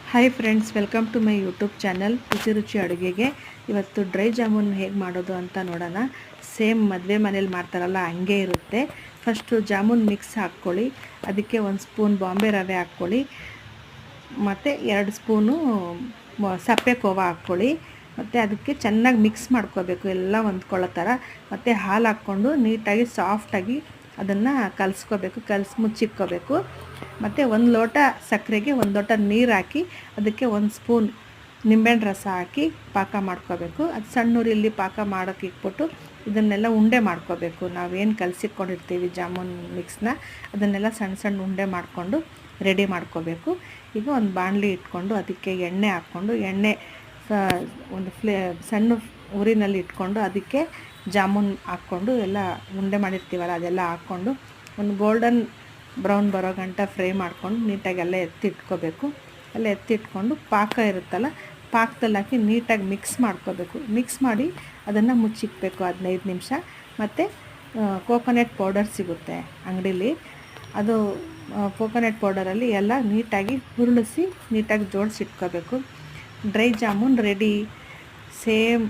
Hi friends, welcome to my YouTube channel ರುಚಿ ರುಚಿ ಅಡುಗೆಗೆ. ಇವತ್ತು ಡ್ರೈ ಜಾಮೂನ್ ಹೇಗೆ ಮಾಡೋದು ಅಂತ ನೋಡೋಣ. ಸೇಮ್ ಮದುವೆ ಮನೇಲಿ ಮಾಡ್ತಾರಲ್ಲ ಹಂಗೆ ಇರುತ್ತೆ. ಫಸ್ಟು ಜಾಮೂನ್ ಮಿಕ್ಸ್ ಹಾಕ್ಕೊಳ್ಳಿ. ಅದಕ್ಕೆ 1 ಸ್ಪೂನ್ ಬಾಂಬೆ ರವೆ ಹಾಕ್ಕೊಳ್ಳಿ, ಮತ್ತು 2 ಸ್ಪೂನು ಸಪ್ಪೆ ಕೋವಾ ಹಾಕ್ಕೊಳ್ಳಿ. ಮತ್ತು ಅದಕ್ಕೆ ಚೆನ್ನಾಗಿ ಮಿಕ್ಸ್ ಮಾಡ್ಕೋಬೇಕು, ಎಲ್ಲ ಹೊಂದ್ಕೊಳ್ಳೋ ಥರ. ಮತ್ತು ಹಾಲು ಹಾಕ್ಕೊಂಡು ನೀಟಾಗಿ ಸಾಫ್ಟಾಗಿ ಅದನ್ನು ಕಲಿಸ್ಕೋಬೇಕು, ಮುಚ್ಚಿಕ್ಕೋಬೇಕು. ಮತ್ತು 1 ಲೋಟ ಸಕ್ಕರೆಗೆ 1 ಲೋಟ ನೀರು ಹಾಕಿ ಅದಕ್ಕೆ 1 ಸ್ಪೂನ್ ನಿಂಬೆಹಣ್ಣು ರಸ ಹಾಕಿ ಪಾಕ ಮಾಡ್ಕೋಬೇಕು. ಅದು ಸಣ್ಣ ಉರಿಯಲ್ಲಿ ಪಾಕ ಮಾಡೋಕ್ಕೆ ಇಟ್ಬಿಟ್ಟು ಇದನ್ನೆಲ್ಲ ಉಂಡೆ ಮಾಡ್ಕೋಬೇಕು. ನಾವೇನು ಕಲಸಿಟ್ಕೊಂಡಿರ್ತೀವಿ ಜಾಮೂನ್ ಮಿಕ್ಸ್ನ ಅದನ್ನೆಲ್ಲ ಸಣ್ಣ ಸಣ್ಣ ಉಂಡೆ ಮಾಡಿಕೊಂಡು ರೆಡಿ ಮಾಡ್ಕೋಬೇಕು. ಈಗ ಒಂದು ಬಾಣಲಿ ಇಟ್ಕೊಂಡು ಅದಕ್ಕೆ ಎಣ್ಣೆ ಹಾಕ್ಕೊಂಡು ಒಂದು ಸಣ್ಣ ಉರಿನಲ್ಲಿ ಇಟ್ಕೊಂಡು ಅದಕ್ಕೆ ಜಾಮೂನ್ ಹಾಕ್ಕೊಂಡು ಎಲ್ಲ ಉಂಡೆ ಮಾಡಿರ್ತೀವಲ್ಲ ಅದೆಲ್ಲ ಹಾಕ್ಕೊಂಡು ಒಂದು ಗೋಲ್ಡನ್ ಬ್ರೌನ್ ಬರೋ ಗಂಟ ಫ್ರೈ ಮಾಡ್ಕೊಂಡು ನೀಟಾಗಿ ಎಲ್ಲ ಎತ್ತಿಟ್ಕೋಬೇಕು. ಎಲ್ಲ ಎತ್ತಿಟ್ಕೊಂಡು ಪಾಕ ಇರುತ್ತಲ್ಲ, ಪಾಕದಲ್ಲಿ ಹಾಕಿ ನೀಟಾಗಿ ಮಿಕ್ಸ್ ಮಾಡ್ಕೋಬೇಕು. ಮಿಕ್ಸ್ ಮಾಡಿ ಅದನ್ನು ಮುಚ್ಚಿಕ್ಬೇಕು 15 ನಿಮಿಷ. ಮತ್ತು ಕೋಕೋನಟ್ ಪೌಡರ್ ಸಿಗುತ್ತೆ ಅಂಗಡೀಲಿ, ಅದು ಕೋಕೋನಟ್ ಪೌಡರಲ್ಲಿ ಎಲ್ಲ ನೀಟಾಗಿ ಹುರುಳಿಸಿ ನೀಟಾಗಿ ಜೋಡಿಸಿಟ್ಕೋಬೇಕು. Dry jamun ready. ಸೇಮ್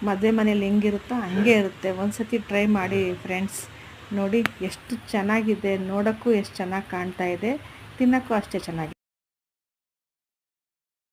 ಮದುವೆ ಮನೇಲಿ ಹೆಂಗಿರುತ್ತೋ ಹಂಗೆ ಇರುತ್ತೆ. ಒಂದು ಸತಿ ಟ್ರೈ ಮಾಡಿ ಫ್ರೆಂಡ್ಸ್. ನೋಡಿ ಎಷ್ಟು ಚೆನ್ನಾಗಿದೆ, ನೋಡೋಕ್ಕೂ ಎಷ್ಟು ಚೆನ್ನಾಗಿ ಕಾಣ್ತಾ ಇದೆ, ತಿನ್ನೋಕ್ಕೂ ಅಷ್ಟೇ ಚೆನ್ನಾಗಿದೆ.